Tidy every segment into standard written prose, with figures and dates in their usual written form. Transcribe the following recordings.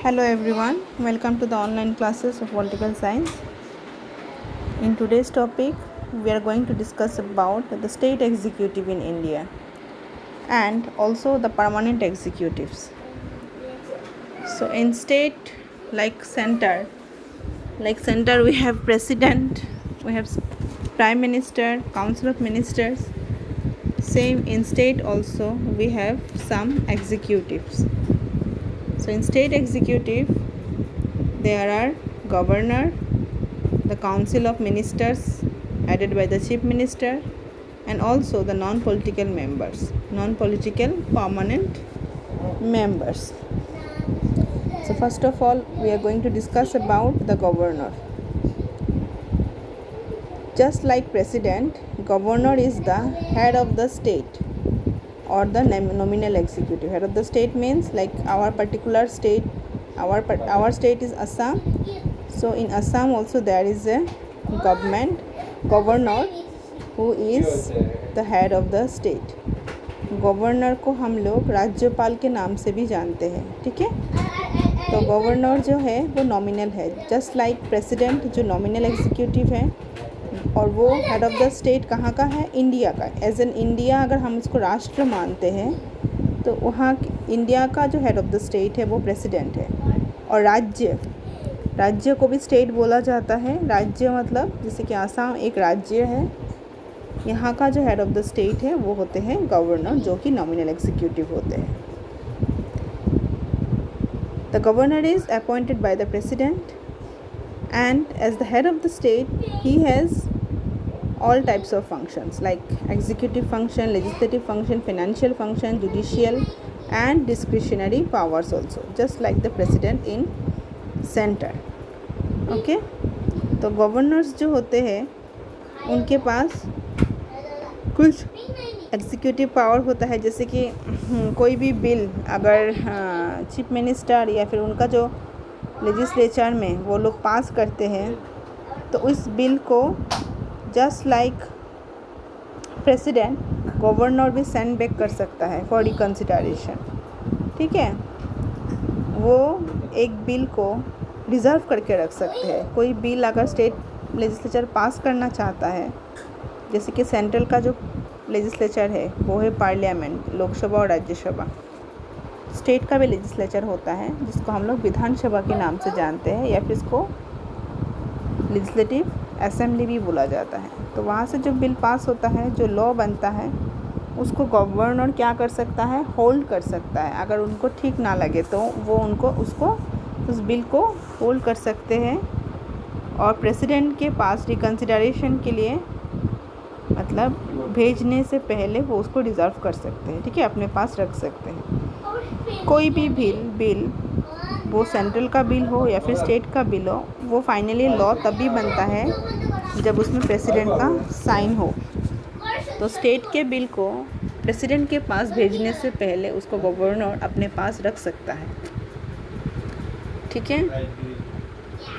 Hello everyone, welcome to the online classes of political science. In today's topic, we are going to discuss about the state executive in India and also the permanent executives. So in state like center we have president, we have prime minister, council of ministers. Same in state also we have some executives. So in state executive there are governor, the council of ministers headed by the chief minister, and also the non-political permanent members. So first of all we are going to discuss about the governor. Just like president, governor is the head of the state or the nominal executive. Head of the state means like our particular state, our state is Assam. So in Assam also there is a governor who is the head of the state. Governor को हम लोग राज्यपाल के नाम से भी जानते हैं, ठीक है। तो गवर्नर जो है वो नॉमिनल है, जस्ट लाइक प्रेसिडेंट जो नॉमिनल एग्जीक्यूटिव है, और वो हेड ऑफ द स्टेट कहाँ का है, इंडिया का। एज एन इंडिया अगर हम उसको राष्ट्र मानते हैं तो वहाँ इंडिया का जो हेड ऑफ द स्टेट है वो प्रेसिडेंट है। और राज्य को भी स्टेट बोला जाता है। राज्य मतलब जैसे कि आसाम एक राज्य है, यहाँ का जो हेड ऑफ द स्टेट है वो होते हैं गवर्नर, जो कि नॉमिनल एग्जीक्यूटिव होते हैं। The governor is appointed by the president and as the head of the state he has all types of functions like executive function, legislative function, financial function, judicial and discretionary powers also, just like the president in center. okay, तो governors जो होते हैं उनके पास कुछ executive power होता है, जैसे कि कोई भी बिल अगर चीफ मिनिस्टर या फिर उनका जो लेजिस्लेचर में वो लोग पास करते हैं तो उस बिल को जस्ट लाइक प्रेसिडेंट गवर्नर भी सेंड बैक कर सकता है फॉर रिकन्सिडरेशन, ठीक है। वो एक बिल को रिजर्व करके रख सकते हैं। कोई बिल अगर स्टेट लेजिस्लेचर पास करना चाहता है, जैसे कि सेंट्रल का जो लेजिस्लेचर है वो है पार्लियामेंट, लोकसभा और राज्यसभा। स्टेट का भी लेजिस्लेचर होता है जिसको हम लोग विधानसभा के नाम से जानते हैं, या फिर इसको लेजिस्लेटिव असेंबली भी बोला जाता है। तो वहाँ से जो बिल पास होता है, जो लॉ बनता है, उसको गवर्नर क्या कर सकता है, होल्ड कर सकता है। अगर उनको ठीक ना लगे तो वो उस बिल को होल्ड कर सकते हैं और प्रेसिडेंट के पास रिकन्सिडरेशन के लिए मतलब भेजने से पहले वो उसको रिजर्व कर सकते हैं, ठीक है, अपने पास रख सकते हैं। कोई भी बिल वो सेंट्रल का बिल हो या फिर स्टेट का बिल हो, वो फाइनली लॉ तभी बनता है जब उसमें प्रेसिडेंट का साइन हो। तो स्टेट के बिल को प्रेसिडेंट के पास भेजने से पहले उसको गवर्नर अपने पास रख सकता है, ठीक है।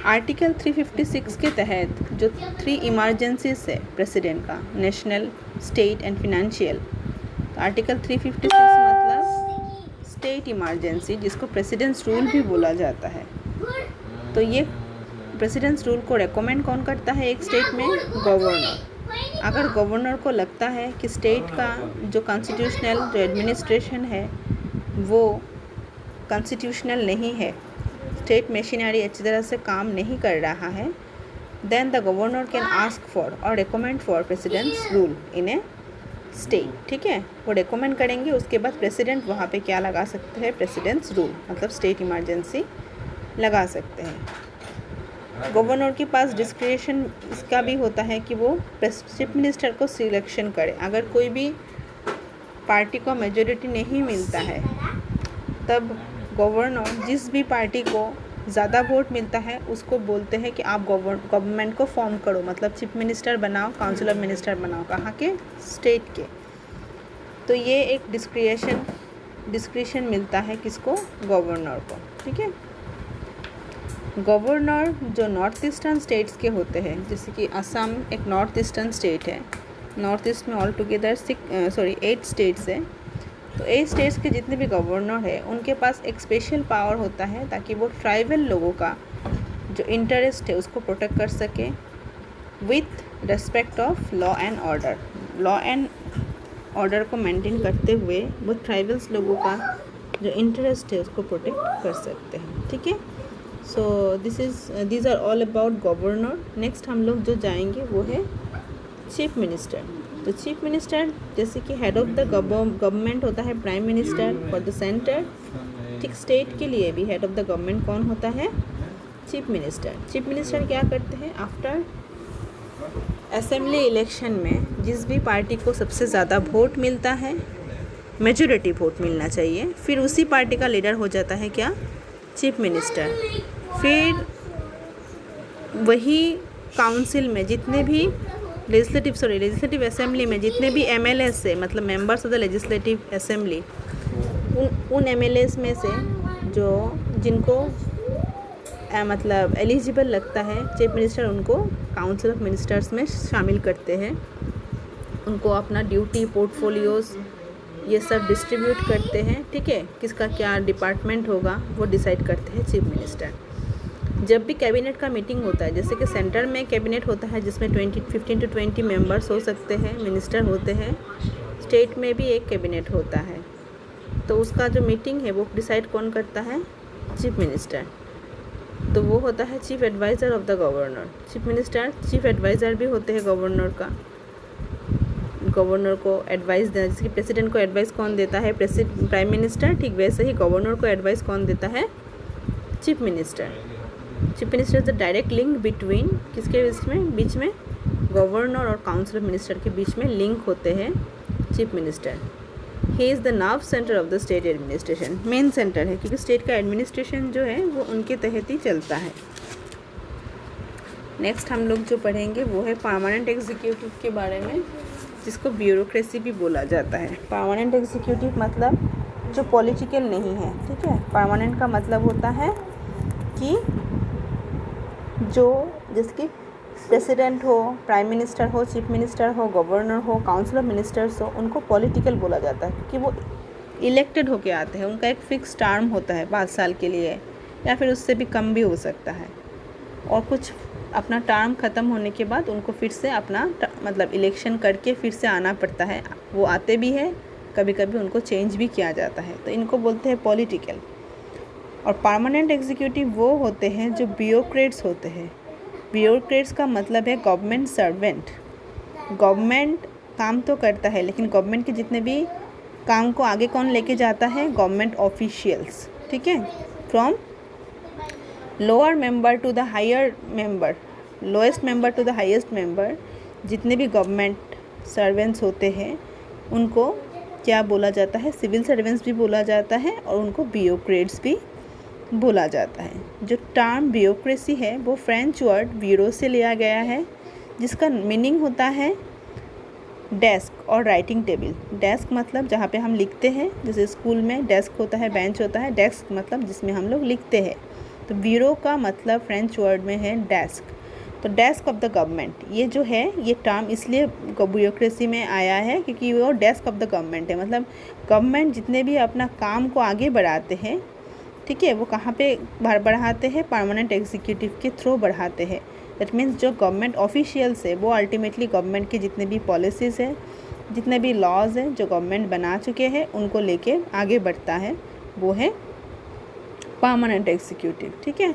आर्टिकल 356 के तहत जो 3 इमरजेंसीज है प्रेसिडेंट का, नेशनल, स्टेट एंड फिनेंशियल। तो आर्टिकल 356 मतलब स्टेट इमरजेंसी, जिसको प्रेसिडेंट्स रूल भी बोला जाता है। तो ये प्रेसिडेंट्स रूल को रेकमेंड कौन करता है एक स्टेट में, गवर्नर। अगर गवर्नर को लगता है कि स्टेट का जो कॉन्स्टिट्यूशनल जो एडमिनिस्ट्रेशन है वो कॉन्स्टिट्यूशनल नहीं है, स्टेट मशीनरी अच्छी तरह से काम नहीं कर रहा है, then the governor can ask for और recommend for president's rule in a state, ठीक है। वो रिकमेंड करेंगे, उसके बाद प्रेसिडेंट वहाँ पे क्या लगा सकते हैं, प्रेसिडेंट्स रूल, मतलब स्टेट इमरजेंसी लगा सकते हैं। गवर्नर के पास डिस्क्रिशन इसका भी होता है कि वो चीफ मिनिस्टर को सिलेक्शन करे। अगर कोई भी पार्टी को मेजोरिटी नहीं मिलता है तब गवर्नर जिस भी पार्टी को ज़्यादा वोट मिलता है उसको बोलते हैं कि आप गवर्नमेंट को फॉर्म करो, मतलब चीफ मिनिस्टर बनाओ, काउंसिल ऑफ मिनिस्टर बनाओ, कहाँ के, स्टेट के। तो ये एक डिस्क्रिशन मिलता है किसको, गवर्नर को, ठीक है। गवर्नर जो नॉर्थ ईस्टर्न स्टेट्स के होते हैं, जैसे कि असम एक नॉर्थ ईस्टर्न स्टेट है, नॉर्थ ईस्ट में ऑल टुगेदर 8 स्टेट्स है। तो 8 स्टेट्स के जितने भी गवर्नर है उनके पास एक स्पेशल पावर होता है ताकि वो ट्राइबल लोगों का जो इंटरेस्ट है उसको प्रोटेक्ट कर सके with respect of law and order. Law and order को मेंटेन करते हुए वो ट्राइबल्स लोगों का जो इंटरेस्ट है उसको प्रोटेक्ट कर सकते हैं। ठीक है, so these are all about governor. Next हम लोग जो जाएंगे वो है चीफ मिनिस्टर। तो चीफ मिनिस्टर जैसे कि हेड ऑफ द गवर्नमेंट होता है prime minister for the centre, ठीक स्टेट के लिए भी हेड ऑफ द गवर्नमेंट कौन होता है? Chief minister. चीफ मिनिस्टर क्या करते हैं? आफ्टर असेंबली इलेक्शन में जिस भी पार्टी को सबसे ज़्यादा वोट मिलता है, मेजॉरिटी वोट मिलना चाहिए, फिर उसी पार्टी का लीडर हो जाता है क्या? Chief minister. फिर वही काउंसिल में जितने भी लेजिस्लेटिव असेंबली में जितने भी MLAs है, मतलब members of the legislative assembly, उन MLAs में से जो जिनको मतलब एलिजिबल लगता है चीफ मिनिस्टर उनको काउंसिल ऑफ मिनिस्टर्स में शामिल करते हैं। उनको अपना ड्यूटी पोर्टफोलियोज़ ये सब डिस्ट्रीब्यूट करते हैं। ठीक है, किसका क्या डिपार्टमेंट होगा वो डिसाइड करते हैं चीफ मिनिस्टर। जब भी कैबिनेट का मीटिंग होता है, जैसे कि सेंटर में कैबिनेट होता है जिसमें 15 to 20 मेंबर्स हो सकते हैं, मिनिस्टर होते हैं, स्टेट में भी एक कैबिनेट होता है, तो उसका जो मीटिंग है वो डिसाइड कौन करता है? Chief minister. तो वो होता है chief adviser of the governor. Chief minister chief adviser भी होते हैं गवर्नर का, गवर्नर को एडवाइस देना। जैसे कि प्रेसिडेंट को एडवाइस कौन देता है? Prime minister. ठीक वैसे ही गवर्नर को एडवाइस कौन देता है? Chief minister. Chief minister is the direct link between किसके बीच में गवर्नर और काउंसिल ऑफ मिनिस्टर के बीच में लिंक होते हैं chief minister. He is the nerve centre of the state administration. Main centre है क्योंकि स्टेट का एडमिनिस्ट्रेशन जो है वो उनके तहत ही चलता है। नेक्स्ट हम लोग जो पढ़ेंगे वो है परमानेंट एग्जीक्यूटिव के बारे में, जिसको ब्यूरोक्रेसी भी बोला जाता है। परमानेंट एग्जीक्यूटिव मतलब जो पॉलिटिकल नहीं है। ठीक है, परमानेंट का मतलब होता है कि जो जैसे कि प्रेसिडेंट हो, प्राइम मिनिस्टर हो, चीफ मिनिस्टर हो, गवर्नर हो, काउंसिल ऑफ मिनिस्टर्स हो, उनको पॉलिटिकल बोला जाता है क्योंकि वो इलेक्टेड होके आते हैं। उनका एक फ़िक्स टर्म होता है 5 साल के लिए, या फिर उससे भी कम भी हो सकता है, और कुछ अपना टर्म ख़त्म होने के बाद उनको फिर से अपना मतलब इलेक्शन करके फिर से आना पड़ता है। वो आते भी है, कभी कभी उनको चेंज भी किया जाता है, तो इनको बोलते हैं पॉलिटिकल। और परमानेंट एग्जीक्यूटिव वो होते हैं जो ब्यूरोक्रेट्स होते हैं। ब्यूरोक्रेट्स का मतलब है गवर्नमेंट सर्वेंट। गवर्नमेंट काम तो करता है, लेकिन गवर्नमेंट के जितने भी काम को आगे कौन लेके जाता है? Government officials. ठीक है, from lower member to the higher member, lowest member to the highest member, जितने भी गवर्नमेंट सर्वेंट्स होते हैं उनको क्या बोला जाता है? सिविल सर्वेंट्स भी बोला जाता है, और उनको ब्यूरोक्रेट्स भी बोला जाता है। जो टर्म ब्यूरोक्रेसी है वो फ्रेंच वर्ड ब्यूरो से लिया गया है, जिसका मीनिंग होता है डेस्क और राइटिंग टेबल। डेस्क मतलब जहाँ पे हम लिखते हैं, जैसे स्कूल में डेस्क होता है, बेंच होता है। डेस्क मतलब जिसमें हम लोग लिखते हैं। तो ब्यूरो का मतलब फ्रेंच वर्ड में है डेस्क। तो डेस्क ऑफ द गवर्नमेंट, ये जो है ये टर्म इसलिए ब्यूरोक्रेसी में आया है क्योंकि वो डेस्क ऑफ द गवर्नमेंट है। मतलब गवर्नमेंट जितने भी अपना काम को आगे बढ़ाते हैं, ठीक है, वो कहाँ पे बढ़ाते हैं? परमानेंट एग्जीक्यूटिव के थ्रू बढ़ाते हैं। दैट मीन्स जो गवर्नमेंट ऑफिशियल्स है वो अल्टीमेटली गवर्नमेंट के जितने भी पॉलिसीज़ हैं, जितने भी लॉज हैं जो गवर्नमेंट बना चुके हैं, उनको लेके आगे बढ़ता है, वो है परमानेंट एग्जीक्यूटिव। ठीक है,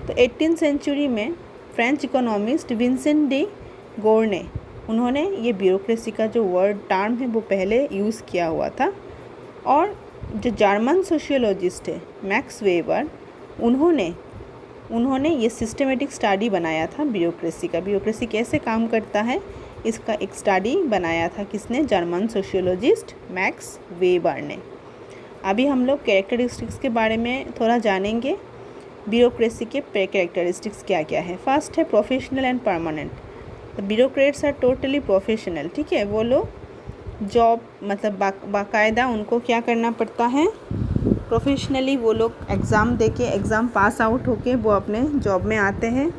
तो 18th सेंचुरी में फ्रेंच इकोनॉमिस्ट विंसेंट डी गोर्ने, उन्होंने ये ब्यूरोक्रेसी का जो वर्ड टर्म है वो पहले यूज़ किया हुआ था। और जो जर्मन सोशियोलॉजिस्ट है मैक्स वेबर, उन्होंने ये सिस्टमेटिक स्टडी बनाया था ब्यूरोक्रेसी का। ब्यूरोक्रेसी कैसे काम करता है इसका एक स्टडी बनाया था किसने? जर्मन सोशियोलॉजिस्ट मैक्स वेबर ने। अभी हम लोग कैरेक्टरिस्टिक्स के बारे में थोड़ा जानेंगे। ब्यूरोक्रेसी के कैरेक्टरिस्टिक्स क्या क्या है। फर्स्ट है प्रोफेशनल एंड परमानेंट। तो ब्यूरोक्रेट्स आर टोटली प्रोफेशनल। ठीक है, वो लोग जॉब मतलब बाकायदा उनको क्या करना पड़ता है? प्रोफेशनली वो लोग एग्ज़ाम देके एग्ज़ाम पास आउट होके वो अपने जॉब में आते हैं,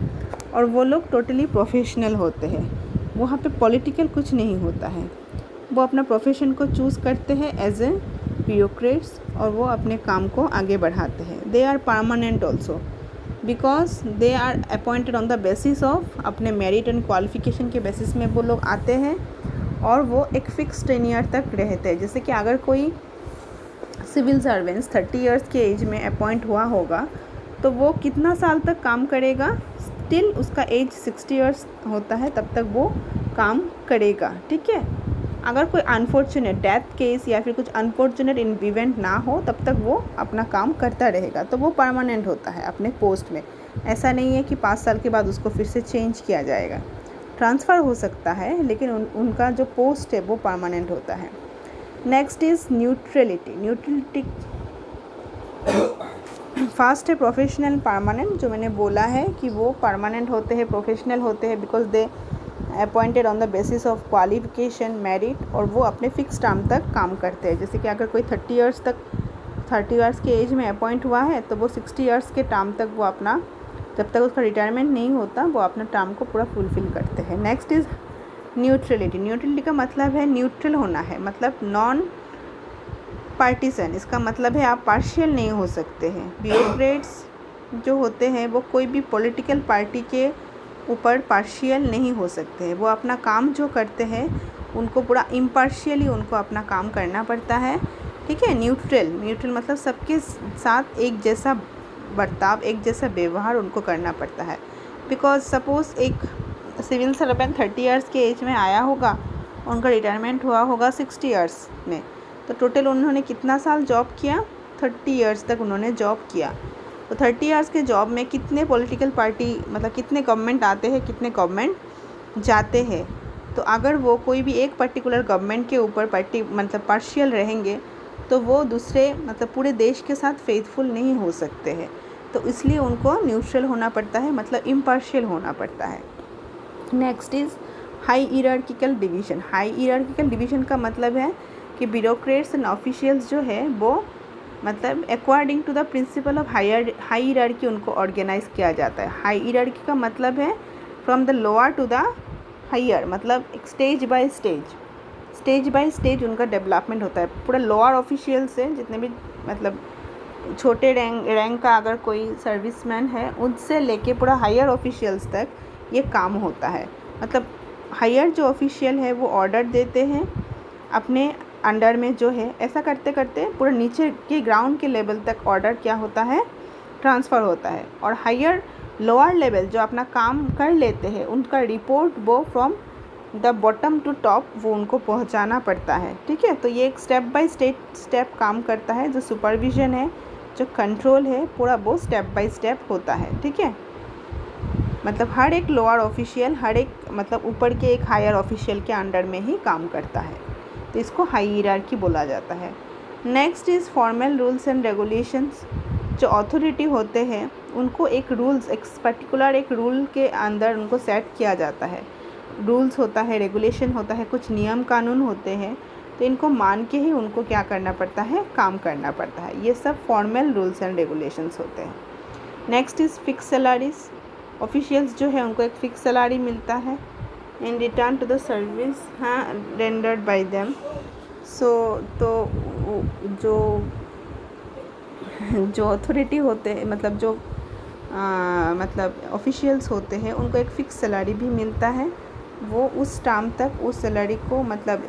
और वो लोग टोटली प्रोफेशनल होते हैं। वहाँ पे पॉलिटिकल कुछ नहीं होता है। वो अपना प्रोफेशन को चूज़ करते हैं एज ए ब्यूरोक्रेट्स, और वो अपने काम को आगे बढ़ाते हैं। They are permanent also because they are appointed on the basis of, अपने मेरिट एंड क्वालिफिकेशन के बेसिस में वो लोग आते हैं और वो एक फिक्स टेन्योर तक रहते हैं। जैसे कि अगर कोई सिविल सर्वेंट्स 30 ईयर्स के एज में अपॉइंट हुआ होगा तो वो कितना साल तक काम करेगा, टिल उसका एज 60 ईयर्स होता है तब तक वो काम करेगा। ठीक है, अगर कोई अनफॉर्चुनेट डेथ केस या फिर कुछ अनफॉर्चुनेट इवेंट ना हो तब तक वो अपना काम करता रहेगा, तो वो परमानेंट होता है अपने पोस्ट में। ऐसा नहीं है कि 5 साल के बाद उसको फिर से चेंज किया जाएगा, ट्रांसफ़र हो सकता है, लेकिन उनका जो पोस्ट है वो परमानेंट होता है। Next is neutrality. फर्स्ट है प्रोफेशनल परमानेंट, जो मैंने बोला है कि वो परमानेंट होते हैं, प्रोफेशनल होते हैं because they appointed on the basis of qualification merit, और वो अपने फिक्स टर्म तक काम करते हैं। जैसे कि अगर कोई 30 ईयर्स के एज में अपॉइंट हुआ है तो वो 60 ईयर्स के टर्म तक वो अपना, जब तक उसका रिटायरमेंट नहीं होता, वो अपना टर्म को पूरा फुलफ़िल करते हैं। नेक्स्ट इज़ न्यूट्रलिटी का मतलब है न्यूट्रल होना है, मतलब नॉन पार्टीसन। इसका मतलब है आप पार्शियल नहीं हो सकते हैं। ब्यूरोक्रेट्स जो होते हैं वो कोई भी पॉलिटिकल पार्टी के ऊपर पार्शियल नहीं हो सकते हैं। वो अपना काम जो करते हैं उनको पूरा इम्पार्शियली उनको अपना काम करना पड़ता है। ठीक है, न्यूट्रल मतलब सबके साथ एक जैसा बर्ताव, एक जैसा व्यवहार उनको करना पड़ता है। बिकॉज सपोज़ एक सिविल सर्वेंट 30 ईयर्स के एज में आया होगा, उनका रिटायरमेंट हुआ होगा 60 ईयर्स में, तो टोटल उन्होंने कितना साल जॉब किया, 30 ईयर्स तक उन्होंने जॉब किया। तो 30 ईयर्स के जॉब में कितने पॉलिटिकल पार्टी, मतलब कितने गवर्नमेंट आते हैं, कितने गवर्नमेंट जाते हैं। तो अगर वो कोई भी एक पर्टिकुलर गवर्नमेंट के ऊपर मतलब पार्शियल रहेंगे तो वो दूसरे, मतलब पूरे देश के साथ फेथफुल नहीं हो सकते हैं। तो इसलिए उनको न्यूट्रल होना पड़ता है, मतलब इम्पार्शियल होना पड़ता है। Next is high hierarchical division. High hierarchical division का मतलब है कि ब्यूरोक्रेट्स एंड ऑफिशियल्स जो है वो मतलब according to the principle of high hierarchy उनको ऑर्गेनाइज किया जाता है। हाई हियरार्की का मतलब है from the lower to the higher, मतलब एक स्टेज बाय स्टेज उनका डेवलपमेंट होता है। पूरा लोअर ऑफिशियल से जितने भी मतलब छोटे रैंक का अगर कोई सर्विसमैन है उनसे लेके पूरा हायर ऑफिशियल्स तक ये काम होता है। मतलब हायर जो ऑफिशियल है वो ऑर्डर देते हैं अपने अंडर में जो है, ऐसा करते करते पूरा नीचे के ग्राउंड के लेवल तक ऑर्डर क्या होता है, ट्रांसफ़र होता है। और हायर लोअर लेवल जो अपना काम कर लेते हैं उनका रिपोर्ट वो from the bottom to top वो उनको पहुंचाना पड़ता है। ठीक है, तो ये एक स्टेप बाय स्टेप काम करता है। जो सुपरविज़न है, जो कंट्रोल है, पूरा वो स्टेप बाय स्टेप होता है। ठीक है, मतलब हर एक लोअर ऑफिशियल हर एक मतलब ऊपर के एक हायर ऑफिशियल के अंडर में ही काम करता है, तो इसको हाई हियरार्की बोला जाता है। Next is formal rules and regulations. जो अथॉरिटी होते हैं उनको एक रूल्स, एक पर्टिकुलर एक रूल के अंदर उनको सेट किया जाता है। रूल्स होता है, रेगुलेशन होता है, कुछ नियम कानून होते हैं, तो इनको मान के ही उनको क्या करना पड़ता है, काम करना पड़ता है। ये सब फॉर्मल रूल्स एंड रेगुलेशंस होते हैं। Next is fix salaries. Officials जो है उनको एक फ़िक्स सैलरी मिलता है in return to the service rendered by them. So तो जो अथॉरिटी होते हैं, मतलब जो मतलब ऑफिशियल्स होते हैं उनको एक फ़िक्स सैलरी भी मिलता है। वो उस टाइम तक उस सैलरी को मतलब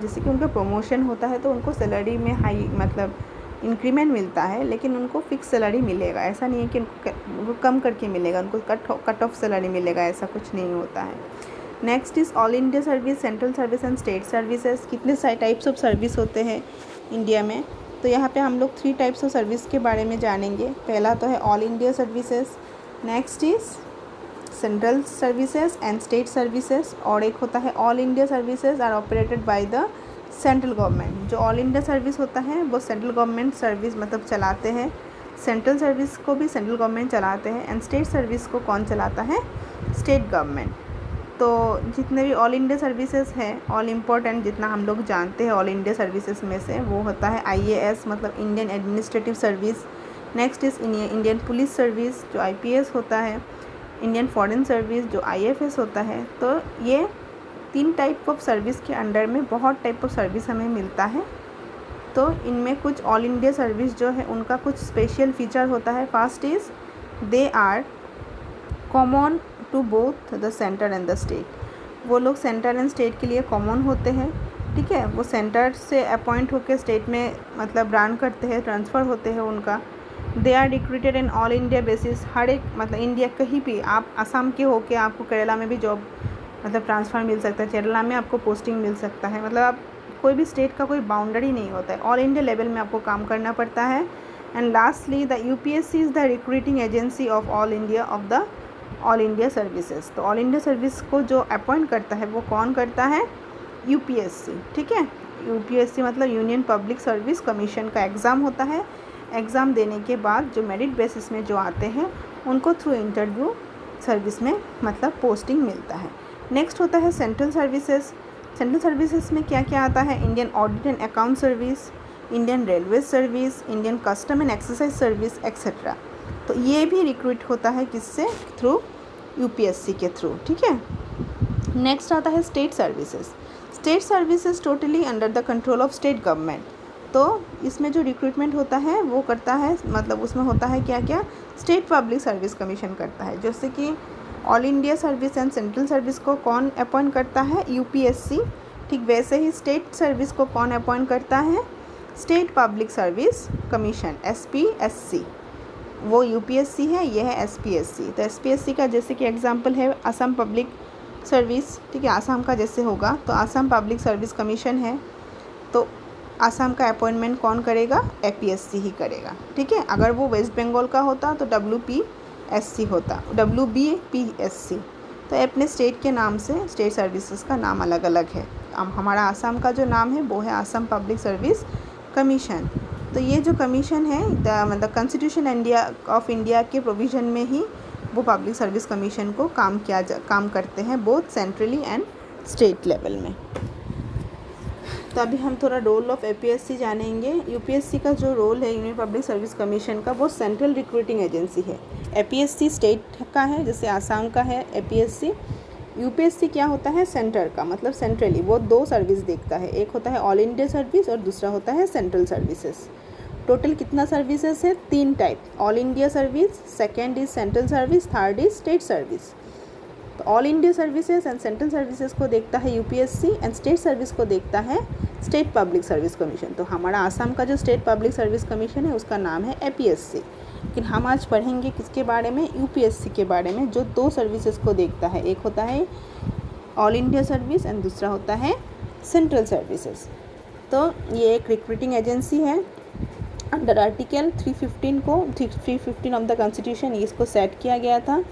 जैसे कि उनका प्रमोशन होता है तो उनको सैलरी में हाई मतलब इंक्रीमेंट मिलता है, लेकिन उनको फ़िक्स सैलरी मिलेगा। ऐसा नहीं है कि उनको कम करके मिलेगा, उनको कट ऑफ सैलरी मिलेगा, ऐसा कुछ नहीं होता है। Next is all India service, central service and state services. कितने टाइप्स ऑफ सर्विस होते हैं इंडिया में, तो यहाँ पे हम लोग 3 टाइप्स ऑफ सर्विस के बारे में जानेंगे। पहला तो है all India services, next is central services and state services, और एक होता है all India services are operated by the central government. जो ऑल इंडिया सर्विस होता है वो सेंट्रल गवर्नमेंट सर्विस मतलब चलाते हैं, सेंट्रल सर्विस को भी सेंट्रल गवर्नमेंट चलाते हैं, एंड स्टेट सर्विस को कौन चलाता है, स्टेट गवर्नमेंट। तो जितने भी ऑल इंडिया सर्विसेज हैं, ऑल इम्पोर्टेंट जितना हम लोग जानते हैं ऑल इंडिया सर्विसेज में से, वो होता है IAS मतलब Indian administrative service. Next is Indian police service जो IPS होता है, इंडियन फॉरेन सर्विस जो IFS होता है। तो ये 3 टाइप ऑफ सर्विस के अंडर में बहुत टाइप ऑफ सर्विस हमें मिलता है। तो इनमें कुछ ऑल इंडिया सर्विस जो है उनका कुछ स्पेशल फीचर होता है। First is they are common to both the centre and the state. वो लोग सेंटर एंड स्टेट के लिए कॉमन होते हैं, ठीक है। वो सेंटर से अपॉइंट होकर स्टेट में मतलब रन करते हैं, ट्रांसफ़र होते हैं उनका। They are recruited in all India basis, हर एक मतलब इंडिया कहीं भी, आप असम के होके आपको केरला में भी जॉब मतलब ट्रांसफ़र मिल सकता है, केरला में आपको पोस्टिंग मिल सकता है। मतलब आप कोई भी स्टेट का कोई बाउंड्री नहीं होता है, ऑल इंडिया लेवल में आपको काम करना पड़ता है। And lastly the UPSC is the recruiting agency of all India services. तो ऑल इंडिया सर्विस को जो अपॉइंट करता है वो कौन करता है? यूपीएससी, ठीक है। यूपीएससी मतलब यूनियन पब्लिक सर्विस कमीशन का एग्ज़ाम होता है। एग्ज़ाम देने के बाद जो मेरिट बेसिस में जो आते हैं उनको थ्रू इंटरव्यू सर्विस में मतलब पोस्टिंग मिलता है। नेक्स्ट होता है सेंट्रल सर्विसेज। सेंट्रल सर्विसेज में क्या क्या आता है? Indian audit and account service, Indian railway service, Indian custom and exercise service etcetera. तो ये भी रिक्रूट होता है किससे? थ्रू यूपीएससी के थ्रू, ठीक है। नेक्स्ट आता है state services. State services totally under the control of state government. तो इसमें जो रिक्रूटमेंट होता है वो करता है मतलब उसमें होता है क्या क्या? स्टेट पब्लिक सर्विस कमीशन करता है। जैसे कि all India service and central service को कौन अपॉइंट करता है? यूपीएससी। ठीक वैसे ही स्टेट सर्विस को कौन अपॉइंट करता है? State public service commission, SPSC. वो यूपीएससी है, ये है एसपीएससी। तो एसपीएससी का जैसे कि एग्जांपल है असम पब्लिक सर्विस, ठीक है। आसाम का जैसे होगा तो आसाम पब्लिक सर्विस कमीशन है, तो आसाम का अपॉइंटमेंट कौन करेगा? एपीएससी ही करेगा, ठीक है। अगर वो वेस्ट बंगाल का होता तो डब्ल्यूपीएससी होता, डब्ल्यूबीपीएससी। तो अपने स्टेट के नाम से स्टेट सर्विसेज का नाम अलग अलग है। हमारा आसाम का जो नाम है वो है आसाम पब्लिक सर्विस कमीशन। तो ये जो कमीशन है मतलब कॉन्स्टिट्यूशन ऑफ इंडिया के प्रोविज़न में ही वो पब्लिक सर्विस कमीशन को काम करते हैं, both centrally and state level में। तो अभी हम थोड़ा रोल ऑफ एपीएससी जानेंगे। यूपीएससी का जो रोल है यूनियन पब्लिक सर्विस कमीशन का, वो सेंट्रल रिक्रूटिंग एजेंसी है। एपीएससी स्टेट का है, जैसे आसाम का है एपीएससी। यूपीएससी क्या होता है? सेंटर का, मतलब सेंट्रली वो दो सर्विस देखता है, एक होता है ऑल इंडिया सर्विस और दूसरा होता है सेंट्रल सर्विसेज। टोटल कितना सर्विसेज है? 3 type, all India service, second is central service, third is state service. तो all India services and central services को देखता है यूपीएससी, एंड स्टेट सर्विस को देखता है स्टेट पब्लिक सर्विस कमीशन। तो हमारा आसाम का जो स्टेट पब्लिक सर्विस कमीशन है उसका नाम है एपीएससी। लेकिन हम आज पढ़ेंगे किसके बारे में? यूपीएससी के बारे में, जो दो सर्विसेज को देखता है, एक होता है ऑल इंडिया सर्विस एंड दूसरा होता है सेंट्रल सर्विसेज। तो ये एक रिक्रूटिंग एजेंसी है। Under article 315 of the constitution इसको सेट किया गया था।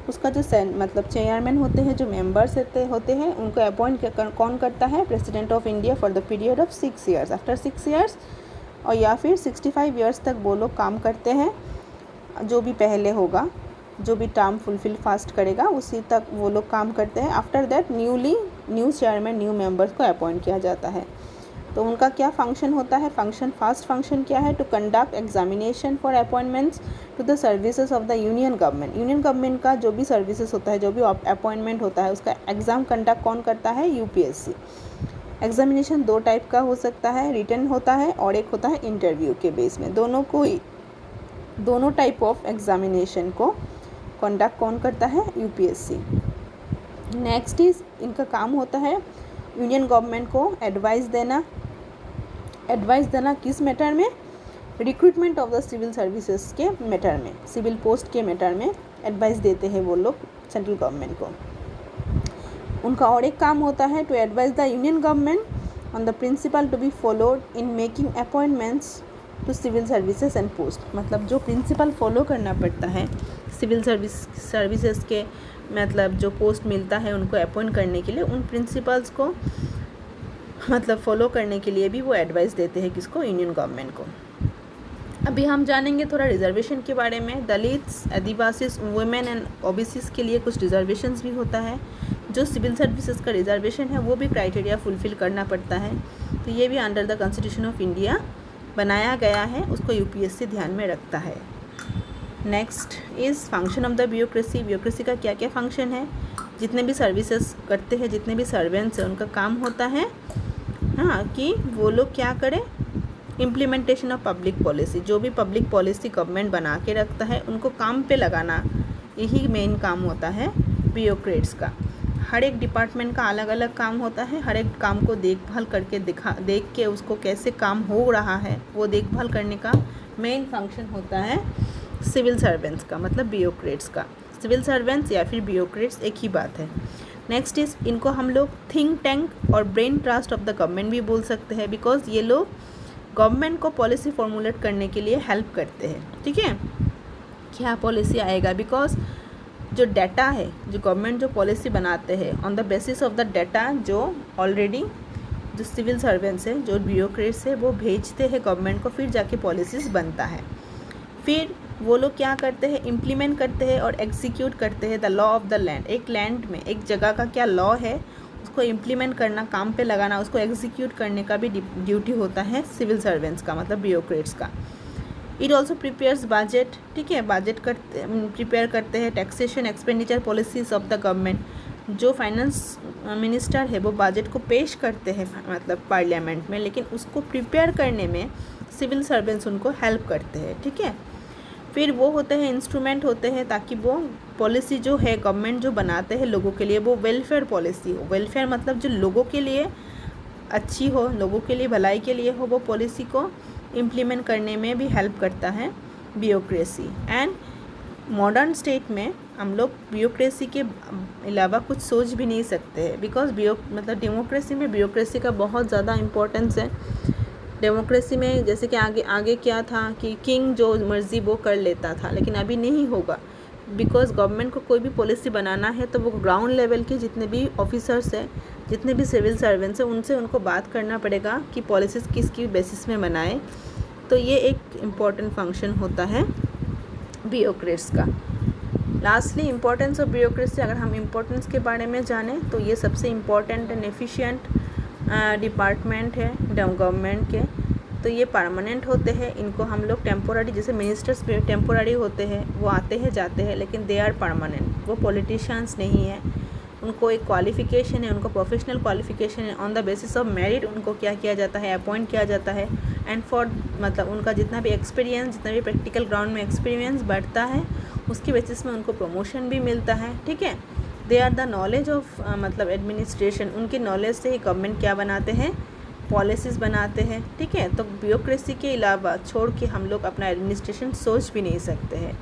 उसका जो मतलब चेयरमैन होते हैं, जो मेंबर्स होते हैं, उनको अपॉइंट कौन करता है? President of India for the period of 6 years. After 6 years और या फिर 65 ईयर्स तक वो लोग काम करते हैं। जो भी पहले होगा, जो भी टर्म फुलफिल फास्ट करेगा उसी तक वो लोग काम करते हैं। After that new chairman, new members को अपॉइंट किया जाता है। तो उनका क्या फंक्शन होता है? फर्स्ट फंक्शन क्या है? To conduct examination for appointments to the services of the union government. Union government का जो भी सर्विसेज होता है, जो भी अपॉइंटमेंट होता है, उसका एग्ज़ाम कंडक्ट कौन करता है? यूपीएससी। एग्जामिनेशन 2 टाइप का हो सकता है, रिटन होता है और एक होता है इंटरव्यू के बेस में। दोनों टाइप ऑफ एग्जामिनेशन को कंडक्ट कौन करता है? यूपीएससी। नेक्स्ट इज इनका काम होता है यूनियन गवर्नमेंट को एडवाइस देना किस मैटर में? Recruitment of the civil services के मैटर में, सिविल पोस्ट के मैटर में एडवाइस देते हैं वो लोग सेंट्रल गवर्नमेंट को। उनका और एक काम होता है to advise the union government on the principle to be followed in making appointments to civil services and post. मतलब जो प्रिंसिपल फॉलो करना पड़ता है सिविल सर्विसेज के, मतलब जो पोस्ट मिलता है उनको अपॉइंट करने के लिए, उन प्रिंसिपल्स को मतलब फॉलो करने के लिए भी वो एडवाइस देते हैं किसको? यूनियन गवर्नमेंट को। अभी हम जानेंगे थोड़ा रिजर्वेशन के बारे में। Dalits, Adivasis, women and OBCs के लिए कुछ रिजर्वेशंस भी होता है। जो सिविल सर्विसेज का रिजर्वेशन है वो भी क्राइटेरिया फुलफिल करना पड़ता है। तो ये भी under the constitution of India बनाया गया है, उसको यूपीएससी ध्यान में रखता है। Next is function of the bureaucracy. Bureaucracy का क्या क्या फंक्शन है? जितने भी सर्विसेज करते हैं, जितने भी सर्वेंट्स हैं, उनका काम होता है कि वो लोग क्या करें? इम्प्लीमेंटेशन ऑफ पब्लिक पॉलिसी, जो भी पब्लिक पॉलिसी गवर्नमेंट बना के रखता है उनको काम पे लगाना, यही मेन काम होता है ब्यूरोक्रेट्स का। हर एक डिपार्टमेंट का अलग अलग काम होता है, हर एक काम को देखभाल करके देख के उसको कैसे काम हो रहा है वो देखभाल करने का मेन फंक्शन होता है सिविल सर्वेंट्स का, मतलब ब्यूरोक्रेट्स का। सिविल सर्वेंट्स या फिर ब्यूरोक्रेट्स एक ही बात है। नेक्स्ट इज, इनको हम लोग थिंक टैंक और brain trust of the government भी बोल सकते हैं, बिकॉज ये लोग गवर्नमेंट को पॉलिसी फॉर्मुलेट करने के लिए हेल्प करते हैं। ठीक है, क्या पॉलिसी आएगा, बिकॉज जो डाटा है, जो गवर्नमेंट जो पॉलिसी बनाते हैं on the basis of the data जो ऑलरेडी जो सिविल सर्वेंट्स है, जो ब्यूरोक्रेट्स है, वो भेजते हैं गवर्नमेंट को, फिर जाके पॉलिसीज़ बनता है। फिर वो लोग क्या करते हैं, इम्प्लीमेंट करते हैं और एग्जीक्यूट करते हैं the law of the land. एक लैंड में, एक जगह का क्या लॉ है उसको इम्प्लीमेंट करना, काम पे लगाना, उसको एग्जीक्यूट करने का भी ड्यूटी होता है सिविल सर्वेंट्स का, मतलब ब्यूरोक्रेट्स का। It also prepares budget. ठीक है, बजट प्रिपेयर करते हैं, taxation expenditure policies of the government. जो फाइनेंस मिनिस्टर है वो बजट को पेश करते हैं मतलब पार्लियामेंट में, लेकिन उसको प्रिपेयर करने में सिविल सर्वेंट्स उनको हेल्प करते हैं। ठीक है, फिर वो होते हैं इंस्ट्रूमेंट होते हैं, ताकि वो पॉलिसी जो है गवर्नमेंट जो बनाते हैं लोगों के लिए, वो वेलफेयर पॉलिसी हो। वेलफेयर मतलब जो लोगों के लिए अच्छी हो, लोगों के लिए भलाई के लिए हो, वो पॉलिसी को इम्प्लीमेंट करने में भी हेल्प करता है ब्यूरोक्रेसी। एंड मॉडर्न स्टेट में हम लोग ब्यूरोक्रेसी के अलावा कुछ सोच भी नहीं सकते हैं, बिकॉज मतलब डेमोक्रेसी में ब्यूरोक्रेसी का बहुत ज़्यादा इम्पोर्टेंस है। डेमोक्रेसी में जैसे कि आगे क्या था कि किंग जो मर्ज़ी वो कर लेता था, लेकिन अभी नहीं होगा, बिकॉज गवर्नमेंट को कोई भी पॉलिसी बनाना है तो वो ग्राउंड लेवल के जितने भी ऑफिसर्स हैं, जितने भी सिविल सर्वेंट्स हैं, उनसे उनको बात करना पड़ेगा कि पॉलिसीज़ किसकी बेसिस में बनाए। तो ये एक इम्पॉर्टेंट फंक्शन होता है ब्यूरोक्रेट्स का। लास्टली इम्पोर्टेंस ऑफ ब्यूरोक्रेसी, अगर हम इम्पोर्टेंस के बारे में जानें तो ये सबसे इम्पोर्टेंट एंड एफिशिएंट डिपार्टमेंट है गवर्नमेंट के। तो ये परमानेंट होते हैं, इनको हम लोग टेम्पोररी, जैसे मिनिस्टर्स टेम्पोररी होते हैं, वो आते हैं जाते हैं, लेकिन दे आर परमानेंट। वो पॉलिटिशियंस नहीं है, उनको एक क्वालिफ़िकेशन है, उनको प्रोफेशनल क्वालिफ़िकेशन है। On the basis of merit उनको क्या किया जाता है, अपॉइंट किया जाता है। एंड फॉर मतलब उनका जितना भी एक्सपीरियंस, जितना भी प्रैक्टिकल ग्राउंड में एक्सपीरियंस बढ़ता है, उसकी बेसिस में उनको प्रमोशन भी मिलता है। ठीक है, they are the knowledge of मतलब एडमिनिस्ट्रेशन। उनके नॉलेज से ही गवर्नमेंट क्या बनाते हैं, पॉलिसीज़ बनाते हैं। ठीक है, तो ब्यूरोक्रेसी के अलावा छोड़ के हम लोग अपना एडमिनिस्ट्रेशन सोच भी नहीं सकते हैं।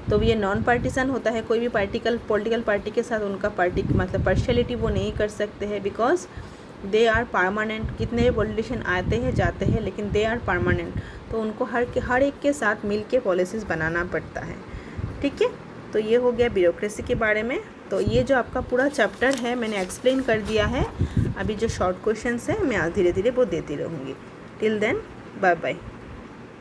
तो ये नॉन पार्टीसन होता है, कोई भी पॉलिटिकल पार्टी के साथ उनका मतलब पार्शियलिटी वो नहीं कर सकते हैं, बिकॉज दे आर परमानेंट। कितने भी पॉलिटिशियन आते हैं जाते हैं, लेकिन दे आर परमानेंट। तो उनको हर एक के साथ मिल के पॉलिसीज़ बनाना पड़ता है। ठीक है, तो ये हो गया ब्यूरोक्रेसी के बारे में। तो ये जो आपका पूरा चैप्टर है मैंने एक्सप्लेन कर दिया है। अभी जो शॉर्ट क्वेश्चंस हैं मैं धीरे धीरे वो देती रहूँगी। Till then bye bye.